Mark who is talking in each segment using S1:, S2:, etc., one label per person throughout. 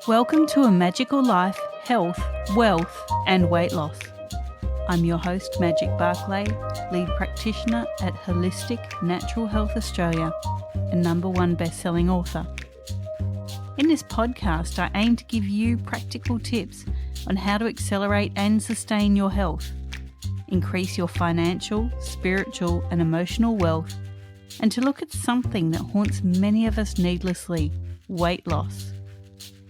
S1: Welcome to A Magical Life, Health, Wealth and Weight Loss. I'm your host, Magic Barclay, lead practitioner at Holistic Natural Health Australia and #1 best-selling author. In this podcast, I aim to give you practical tips on how to accelerate and sustain your health, increase your financial, spiritual and emotional wealth, and to look at something that haunts many of us needlessly, weight loss.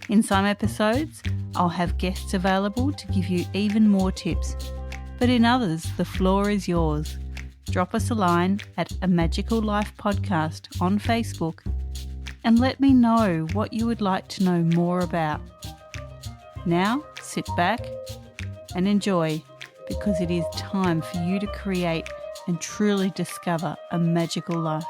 S1: In some episodes, I'll have guests available to give you even more tips, but in others, the floor is yours. Drop us a line at A Magical Life Podcast on Facebook and let me know what you would like to know more about. Now, sit back and enjoy, because it is time for you to create and truly discover a magical life.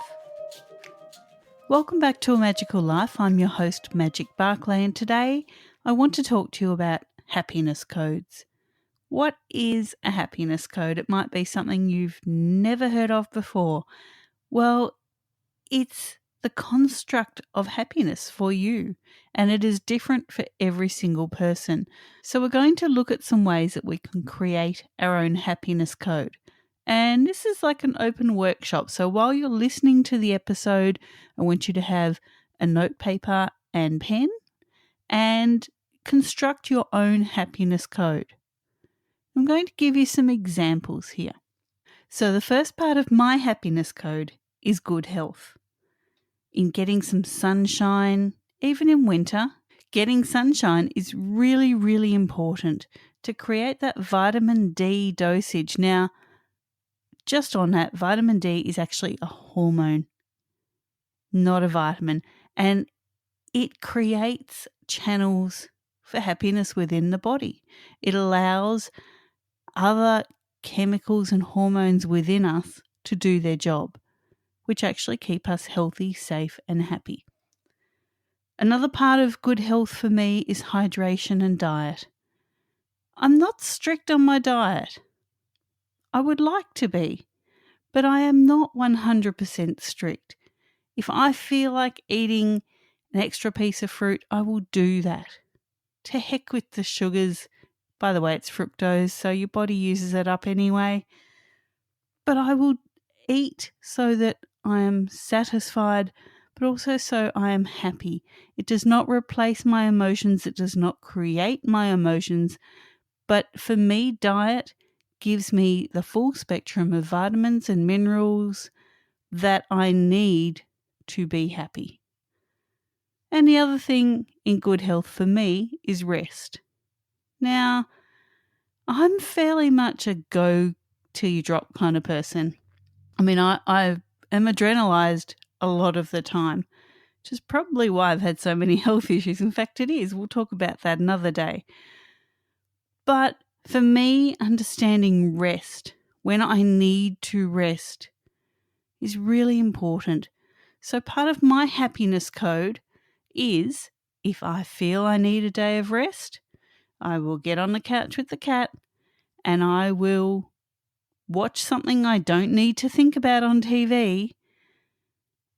S1: Welcome back to A Magical Life. I'm your host, Magic Barclay, and today I want to talk to you about happiness codes. What is a happiness code? It might be something you've never heard of before. Well, it's the construct of happiness for you, and it is different for every single person. So we're going to look at some ways that we can create our own happiness code. And this is like an open workshop. So while you're listening to the episode, I want you to have a note paper and pen and construct your own happiness code. I'm going to give you some examples here. So the first part of my happiness code is good health. In getting some sunshine, even in winter, getting sunshine is really, really important to create that vitamin D dosage. Now, just on that, vitamin D is actually a hormone, not a vitamin, and it creates channels for happiness within the body. It allows other chemicals and hormones within us to do their job, which actually keep us healthy, safe and happy. Another part of good health for me is hydration and diet. I'm not strict on my diet. I would like to be, but I am not 100% strict. If I feel like eating an extra piece of fruit, I will do that. To heck with the sugars. By the way, it's fructose, so your body uses it up anyway. But I will eat so that I am satisfied, but also so I am happy. It does not replace my emotions. It does not create my emotions. But for me, diet gives me the full spectrum of vitamins and minerals that I need to be happy. And the other thing in good health for me is rest. Now, I'm fairly much a go till you drop kind of person. I mean, I am adrenalized a lot of the time, which is probably why I've had so many health issues. In fact, it is. We'll talk about that another day. But for me, understanding rest, when I need to rest, is really important. So part of my happiness code is, if I feel I need a day of rest, I will get on the couch with the cat and I will watch something I don't need to think about on TV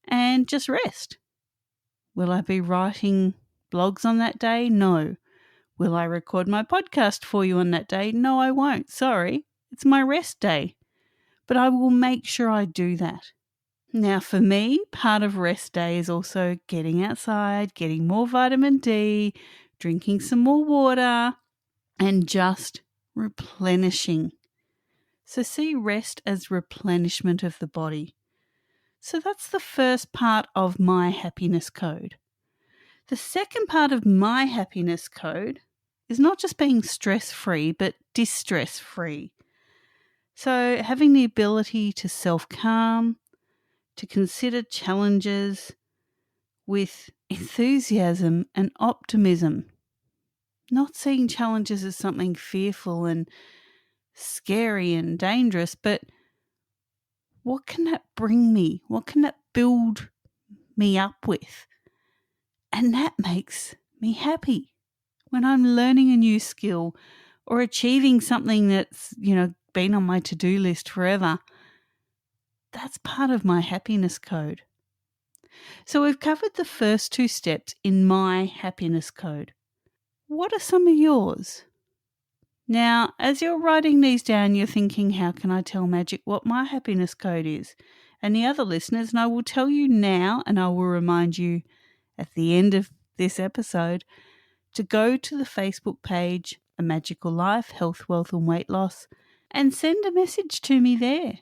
S1: and just rest. Will I be writing blogs on that day? No. Will I record my podcast for you on that day? No, I won't. Sorry. It's my rest day. But I will make sure I do that. Now, for me, part of rest day is also getting outside, getting more vitamin D, drinking some more water, and just replenishing. So see rest as replenishment of the body. So that's the first part of my happiness code. The second part of my happiness code is not just being stress-free, but distress-free. So having the ability to self-calm, to consider challenges with enthusiasm and optimism, not seeing challenges as something fearful and scary and dangerous, but what can that bring me? What can that build me up with? And that makes me happy. When I'm learning a new skill or achieving something that's, been on my to-do list forever, that's part of my happiness code. So we've covered the first two steps in my happiness code. what are some of yours? Now, as you're writing these down, you're thinking, how can I tell Magic what my happiness code is? And the other listeners, and I will tell you now, and I will remind you at the end of this episode, to go to the Facebook page, A Magical Life, Health, Wealth and Weight Loss, and send a message to me there.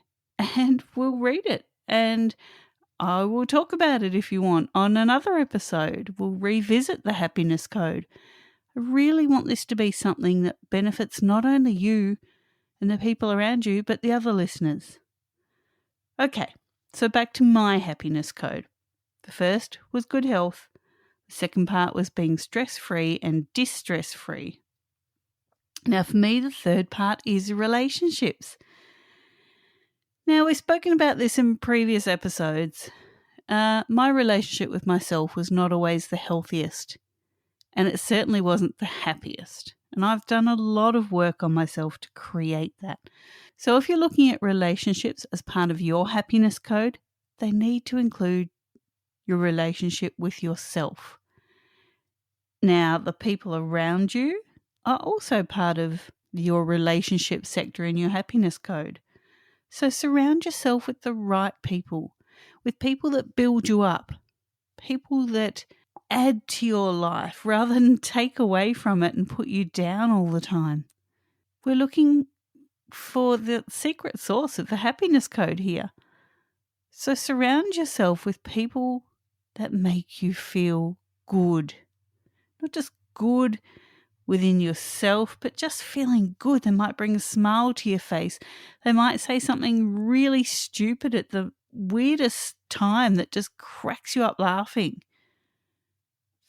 S1: And we'll read it. And I will talk about it if you want on another episode. We'll revisit the happiness code. I really want this to be something that benefits not only you and the people around you, but the other listeners. Okay, so back to my happiness code. The first was good health. The second part was being stress-free and distress-free. Now, for me, the third part is relationships. Now, we've spoken about this in previous episodes. My relationship with myself was not always the healthiest, and it certainly wasn't the happiest. And I've done a lot of work on myself to create that. So if you're looking at relationships as part of your happiness code, they need to include your relationship with yourself. Now, the people around you are also part of your relationship sector in your happiness code. So surround yourself with the right people, with people that build you up, people that add to your life rather than take away from it and put you down all the time. We're looking for the secret source of the happiness code here. So surround yourself with people that make you feel good. Not just good within yourself, but just feeling good. They might bring a smile to your face. They might say something really stupid at the weirdest time that just cracks you up laughing.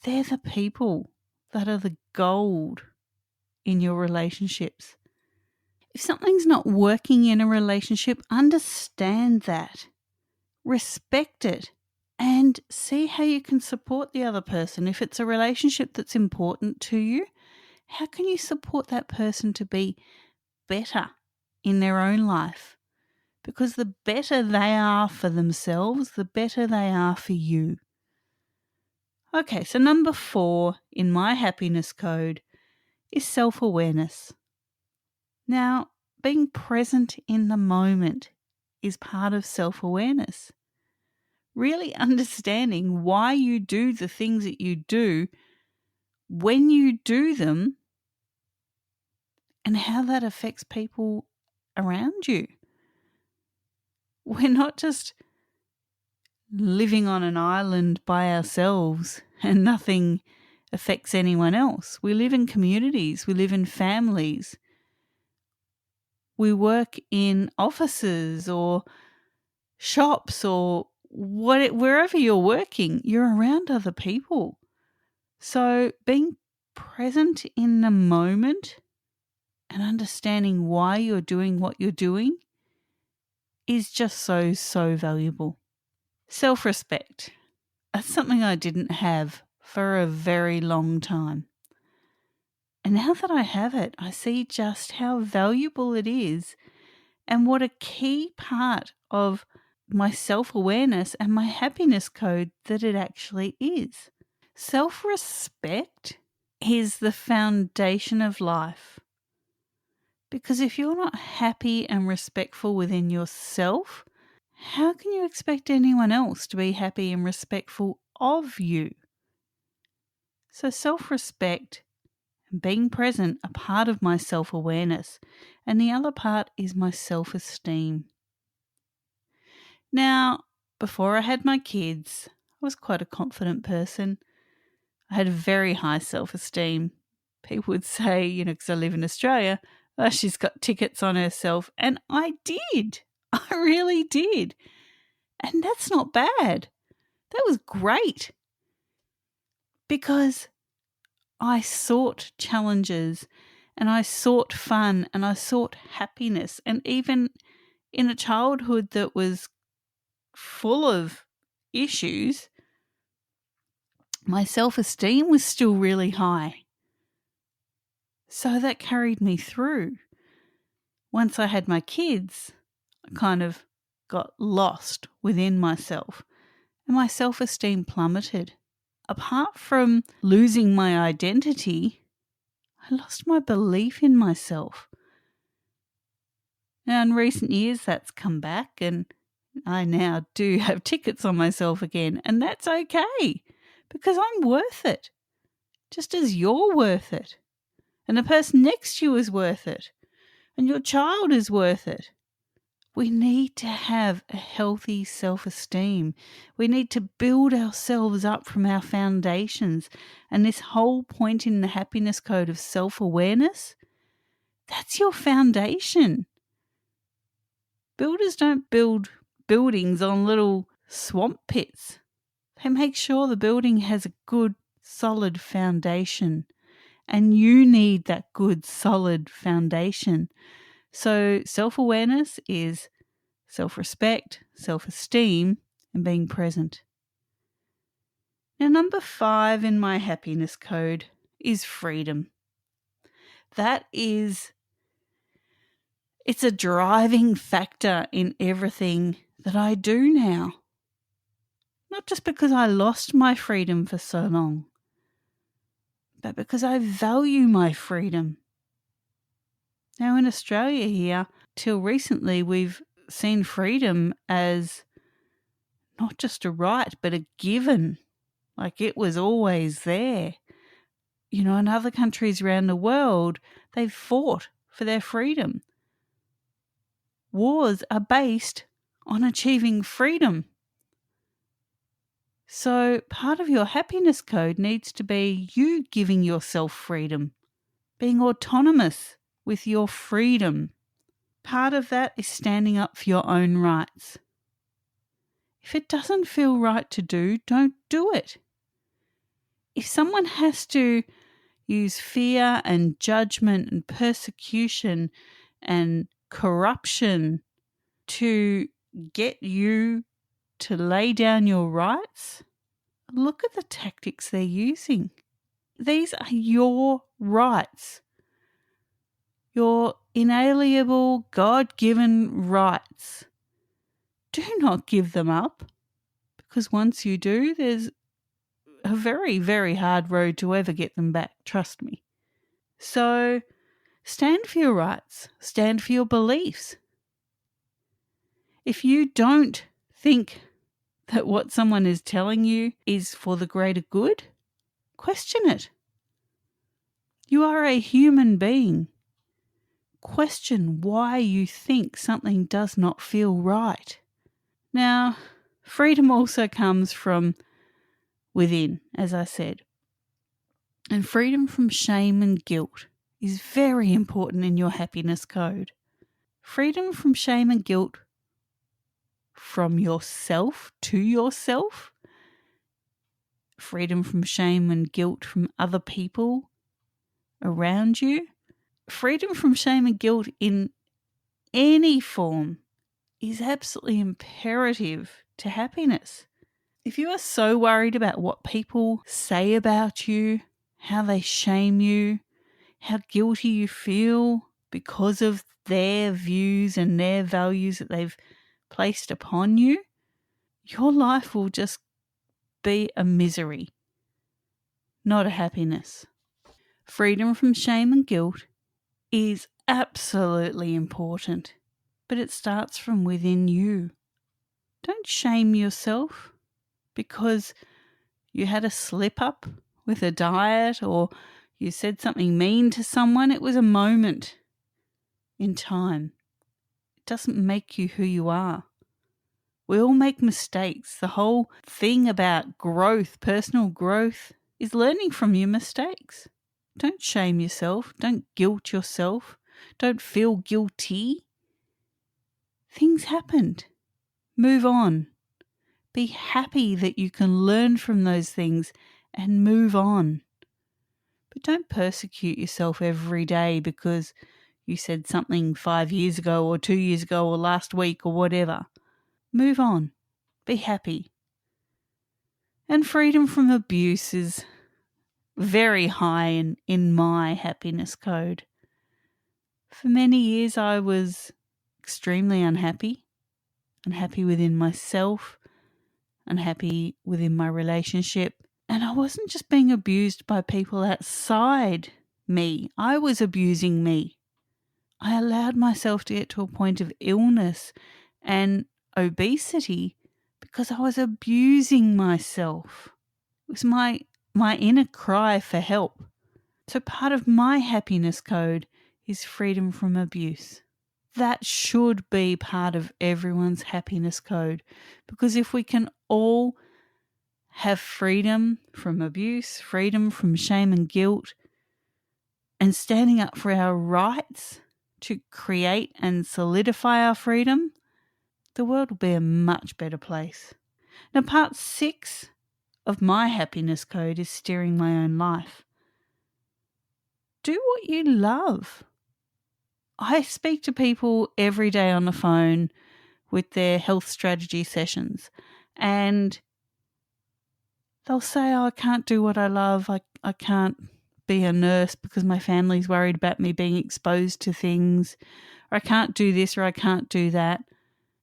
S1: They're the people that are the gold in your relationships. If something's not working in a relationship, understand that. Respect it. And see how you can support the other person. If it's a relationship that's important to you, how can you support that person to be better in their own life? Because the better they are for themselves, the better they are for you. Okay, so number 4 in my happiness code is self-awareness. Now, being present in the moment is part of self-awareness. Really understanding why you do the things that you do, when you do them, and how that affects people around you. We're not just living on an island by ourselves and nothing affects anyone else. We live in communities, we live in families. We work in offices or shops or wherever you're working, you're around other people. So being present in the moment and understanding why you're doing what you're doing is just so valuable. Self-respect. That's something I didn't have for a very long time. And now that I have it, I see just how valuable it is and what a key part of my self-awareness and my happiness code that it actually is. Self-respect is the foundation of life. Because if you're not happy and respectful within yourself, how can you expect anyone else to be happy and respectful of you? So self-respect and being present are part of my self-awareness, and the other part is my self-esteem. Now, before I had my kids, I was quite a confident person. I had a very high self-esteem. People would say, because I live in Australia, oh, she's got tickets on herself. And I did. I really did. And that's not bad. That was great. Because I sought challenges and I sought fun and I sought happiness. And even in a childhood that was full of issues, my self-esteem was still really high. So that carried me through. Once I had my kids, I kind of got lost within myself and my self-esteem plummeted. Apart from losing my identity, I lost my belief in myself. Now, in recent years, that's come back, and I now do have tickets on myself again, and that's okay because I'm worth it, just as you're worth it, and the person next to you is worth it, and your child is worth it. We need to have a healthy self-esteem. We need to build ourselves up from our foundations. And this whole point in the happiness code of self-awareness, that's your foundation. Builders don't build buildings on little swamp pits. They make sure the building has a good, solid foundation. And you need that good, solid foundation. So self-awareness is self-respect, self-esteem, and being present. Now, number 5 in my happiness code is freedom. It's a driving factor in everything that I do now. Not just because I lost my freedom for so long, but because I value my freedom. Now, in Australia here, till recently, we've seen freedom as not just a right, but a given. Like it was always there. In other countries around the world, they've fought for their freedom. Wars are based on achieving freedom. So part of your happiness code needs to be you giving yourself freedom, being autonomous with your freedom. Part of that is standing up for your own rights. If it doesn't feel right to do, don't do it. If someone has to use fear and judgment and persecution and corruption to get you to lay down your rights, look at the tactics they're using. These are your rights, your inalienable, God-given rights. Do not give them up, because once you do, there's a very, very hard road to ever get them back, trust me. So stand for your rights, stand for your beliefs. If you don't think that what someone is telling you is for the greater good, question it. You are a human being. Question why you think something does not feel right. Now, freedom also comes from within, as I said. And freedom from shame and guilt is very important in your happiness code. Freedom from shame and guilt from yourself to yourself. Freedom from shame and guilt from other people around you. Freedom from shame and guilt in any form is absolutely imperative to happiness. If you are so worried about what people say about you, how they shame you, how guilty you feel because of their views and their values that they've placed upon you, your life will just be a misery, not a happiness. Freedom from shame and guilt is absolutely important, but it starts from within you. Don't shame yourself because you had a slip up with a diet or you said something mean to someone. It was a moment in time. It doesn't make you who you are. We all make mistakes. The whole thing about growth, personal growth, is learning from your mistakes. Don't shame yourself. Don't guilt yourself. Don't feel guilty. Things happened. Move on. Be happy that you can learn from those things and move on. But don't persecute yourself every day because you said something 5 years ago or 2 years ago or last week or whatever. Move on. Be happy. And freedom from abuse is very high in my happiness code. For many years I was extremely unhappy within myself, unhappy within my relationship. And I wasn't just being abused by people outside me. I was abusing me. I allowed myself to get to a point of illness and obesity because I was abusing myself. It was my inner cry for help. So part of my happiness code is freedom from abuse. That should be part of everyone's happiness code, because if we can all have freedom from abuse, freedom from shame and guilt, and standing up for our rights to create and solidify our freedom, the world will be a much better place. Now, part 6 of my happiness code is steering my own life. Do what you love. I speak to people every day on the phone with their health strategy sessions, and they'll say, I can't do what I love. I can't be a nurse because my family's worried about me being exposed to things, or I can't do this, or I can't do that.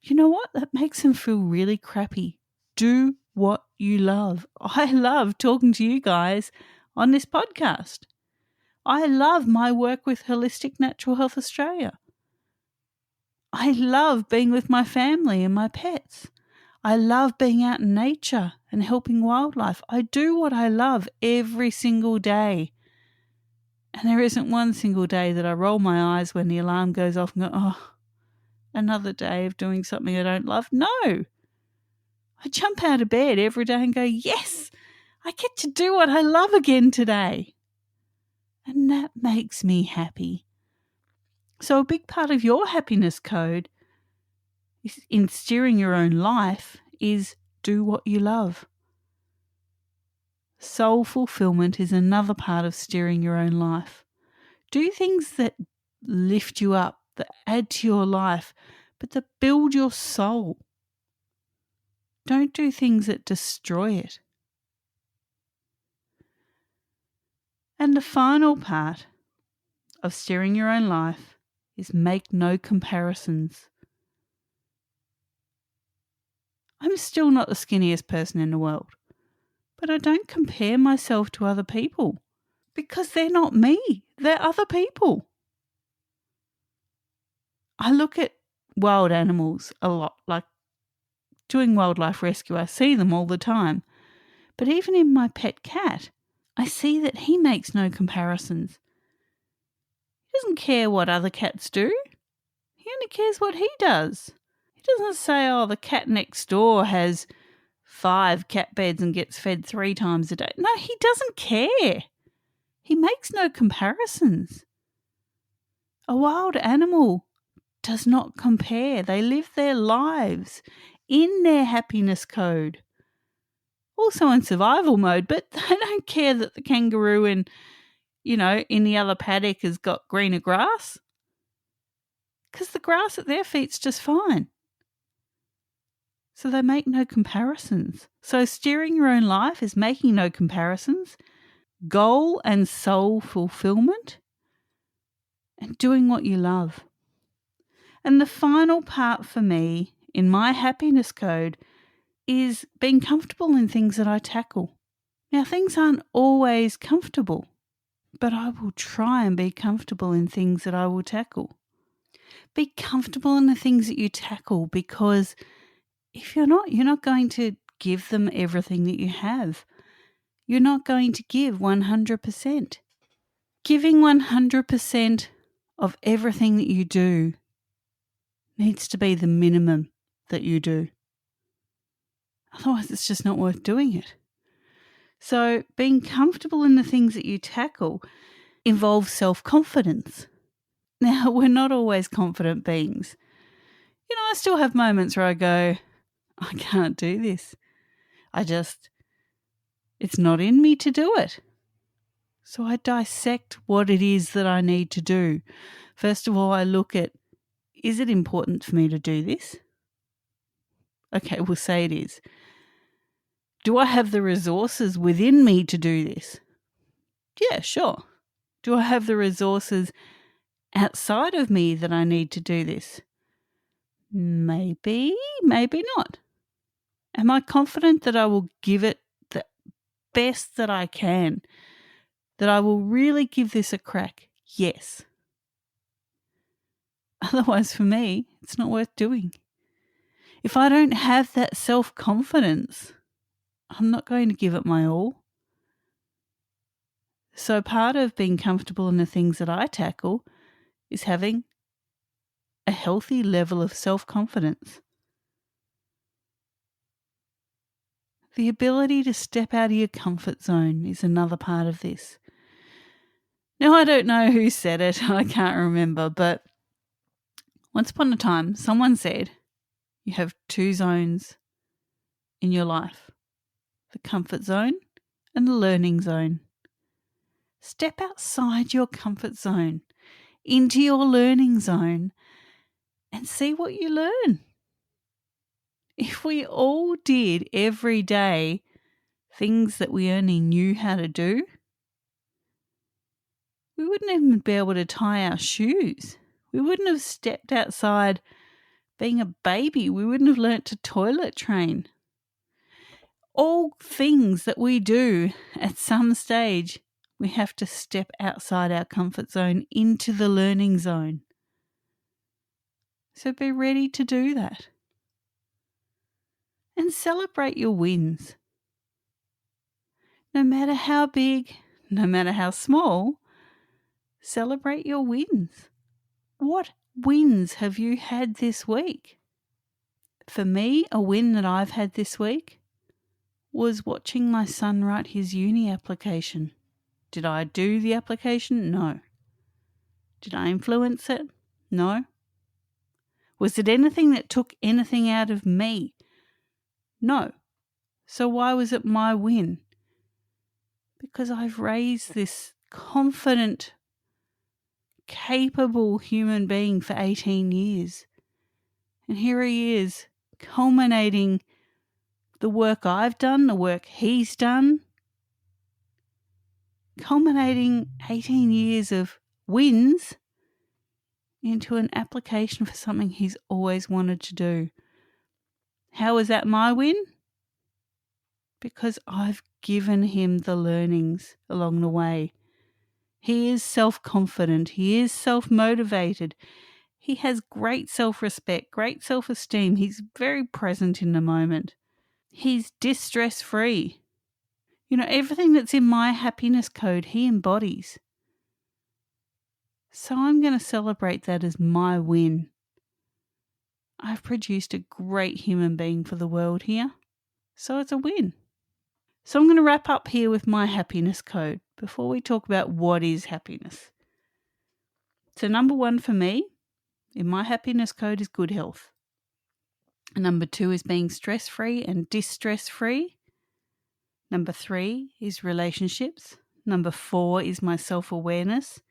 S1: You know what? That makes them feel really crappy. Do what you love. I love talking to you guys on this podcast. I love my work with Holistic Natural Health Australia. I love being with my family and my pets. I love being out in nature and helping wildlife. I do what I love every single day. And there isn't one single day that I roll my eyes when the alarm goes off and go, oh, another day of doing something I don't love. No. I jump out of bed every day and go, yes, I get to do what I love again today. And that makes me happy. So a big part of your happiness code in steering your own life is do what you love. Soul fulfillment is another part of steering your own life. Do things that lift you up, that add to your life, but that build your soul. Don't do things that destroy it. And the final part of steering your own life is make no comparisons. I'm still not the skinniest person in the world, but I don't compare myself to other people because they're not me. They're other people. I look at wild animals a lot, like doing wildlife rescue. I see them all the time. But even in my pet cat, I see that he makes no comparisons. He doesn't care what other cats do. He only cares what he does. He doesn't say, oh, the cat next door has 5 cat beds and gets fed 3 times a day. No, he doesn't care. He makes no comparisons. A wild animal does not compare. They live their lives in their happiness code. Also in survival mode, but they don't care that the kangaroo in the other paddock has got greener grass, because the grass at their feet's just fine. So they make no comparisons. So steering your own life is making no comparisons, goal and soul fulfillment, and doing what you love. And the final part for me in my happiness code is being comfortable in things that I tackle. Now, things aren't always comfortable, but I will try and be comfortable in things that I will tackle. Be comfortable in the things that you tackle, because if you're not going to give them everything that you have. You're not going to give 100%. Giving 100% of everything that you do needs to be the minimum that you do. Otherwise, it's just not worth doing it. So being comfortable in the things that you tackle involves self-confidence. Now, we're not always confident beings. I still have moments where I go, I can't do this. It's not in me to do it. So I dissect what it is that I need to do. First of all, I look at, is it important for me to do this? Okay, we'll say it is. Do I have the resources within me to do this? Yeah, sure. Do I have the resources outside of me that I need to do this? Maybe, maybe not. Am I confident that I will give it the best that I can? that I will really give this a crack? Yes. Otherwise, for me, it's not worth doing. If I don't have that self-confidence, I'm not going to give it my all. So part of being comfortable in the things that I tackle is having a healthy level of self-confidence. The ability to step out of your comfort zone is another part of this. Now, I don't know who said it, I can't remember, but once upon a time, someone said you have two zones in your life, the comfort zone and the learning zone. Step outside your comfort zone, into your learning zone, and see what you learn. If we all did every day things that we only knew how to do, we wouldn't even be able to tie our shoes. We wouldn't have stepped outside being a baby. We wouldn't have learnt to toilet train. All things that we do at some stage, we have to step outside our comfort zone into the learning zone. So be ready to do that. And celebrate your wins. No matter how big, no matter how small, celebrate your wins. What wins have you had this week? For me, a win that I've had this week was watching my son write his uni application. Did I do the application? No. Did I influence it? No. Was it anything that took anything out of me? No. So why was it my win? Because I've raised this confident, capable human being for 18 years. And here he is, culminating the work I've done, the work he's done, culminating 18 years of wins into an application for something he's always wanted to do. How is that my win? Because I've given him the learnings along the way. He is self-confident. He is self-motivated. He has great self-respect, great self-esteem. He's very present in the moment. He's distress-free. You know, everything that's in my happiness code, he embodies. So I'm going to celebrate that as my win. I've produced a great human being for the world here. So it's a win. So I'm going to wrap up here with my happiness code before we talk about what is happiness. So number 1 for me in my happiness code is good health. Number 2 is being stress-free and distress-free. Number 3 is relationships. Number 4 is my self-awareness.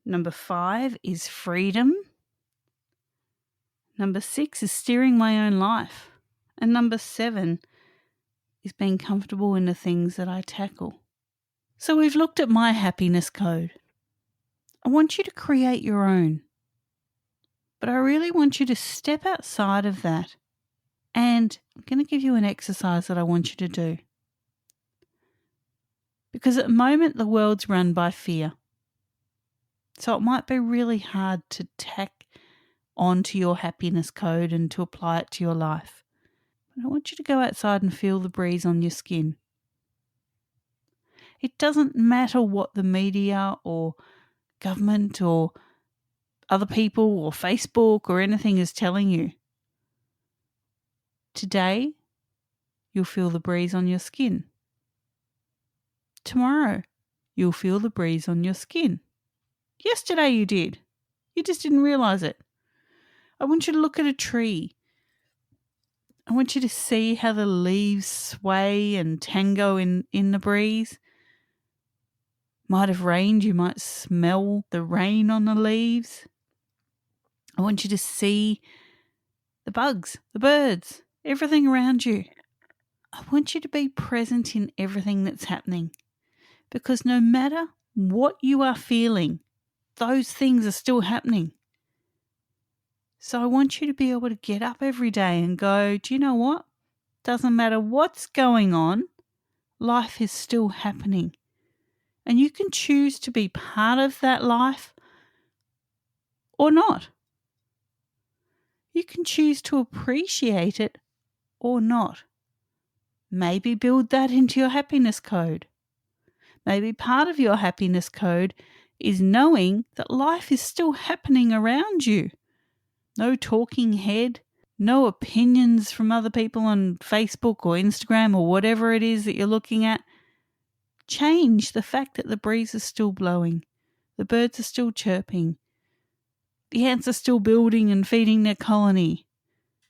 S1: Number 5 is freedom. Number 6 is steering my own life. And number 7 is being comfortable in the things that I tackle. So we've looked at my happiness code. I want you to create your own. But I really want you to step outside of that. And I'm going to give you an exercise that I want you to do. Because at the moment, the world's run by fear. So it might be really hard to tack onto your happiness code and to apply it to your life. But I want you to go outside and feel the breeze on your skin. It doesn't matter what the media or government or other people or Facebook or anything is telling you. Today, you'll feel the breeze on your skin. Tomorrow, you'll feel the breeze on your skin. Yesterday you did. You just didn't realize it. I want you to look at a tree. I want you to see how the leaves sway and tango in the breeze. Might have rained, you might smell the rain on the leaves. I want you to see the bugs, the birds, everything around you. I want you to be present in everything that's happening. Because no matter what you are feeling, those things are still happening. So I want you to be able to get up every day and go, do you know what? Doesn't matter what's going on, life is still happening. And you can choose to be part of that life or not. You can choose to appreciate it or not. Maybe build that into your happiness code. Maybe part of your happiness code is knowing that life is still happening around you. No talking head, no opinions from other people on Facebook or Instagram or whatever it is that you're looking at. Change the fact that the breeze is still blowing, the birds are still chirping, the ants are still building and feeding their colony,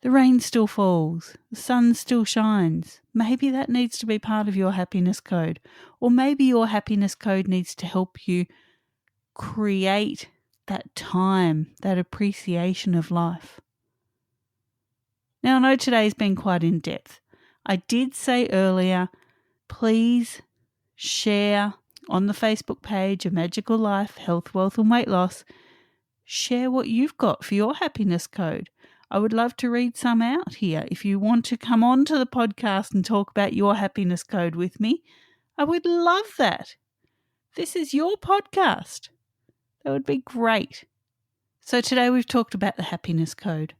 S1: the rain still falls, the sun still shines. Maybe that needs to be part of your happiness code, or maybe your happiness code needs to help you create that time, that appreciation of life. Now, I know today's been quite in-depth. I did say earlier, please share on the Facebook page, A Magical Life, Health, Wealth and Weight Loss. Share what you've got for your happiness code. I would love to read some out here. If you want to come on to the podcast and talk about your happiness code with me, I would love that. This is your podcast. That would be great. So today we've talked about the happiness code.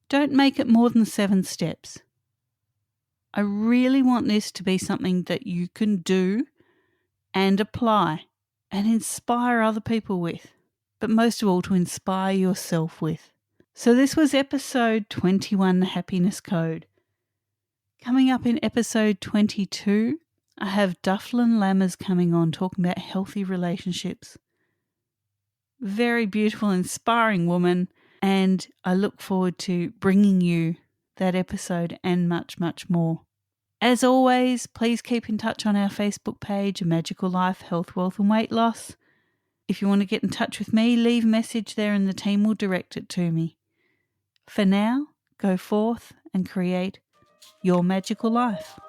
S1: Don't make it more than 7 steps. I really want this to be something that you can do and apply and inspire other people with, but most of all to inspire yourself with. So this was episode 21, the happiness code. Coming up in episode 22, I have Dufflin Lammers coming on talking about healthy relationships. Very beautiful, inspiring woman, and I look forward to bringing you that episode and much, much more. As always, please keep in touch on our Facebook page, A Magical Life, Health, Wealth and Weight Loss. If you want to get in touch with me, leave a message there and the team will direct it to me. For now, go forth and create your magical life.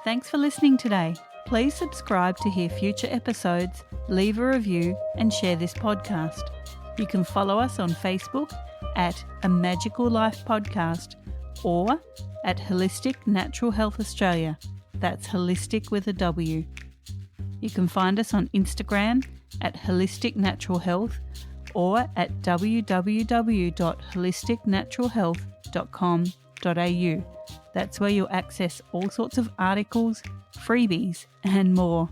S1: Thanks for listening today. Please subscribe to hear future episodes, leave a review and share this podcast. You can follow us on Facebook at A Magical Life Podcast or at Holistic Natural Health Australia. That's holistic with a W. You can find us on Instagram at Holistic Natural Health or at www.holisticnaturalhealth.com.au. That's where you'll access all sorts of articles, freebies, and more.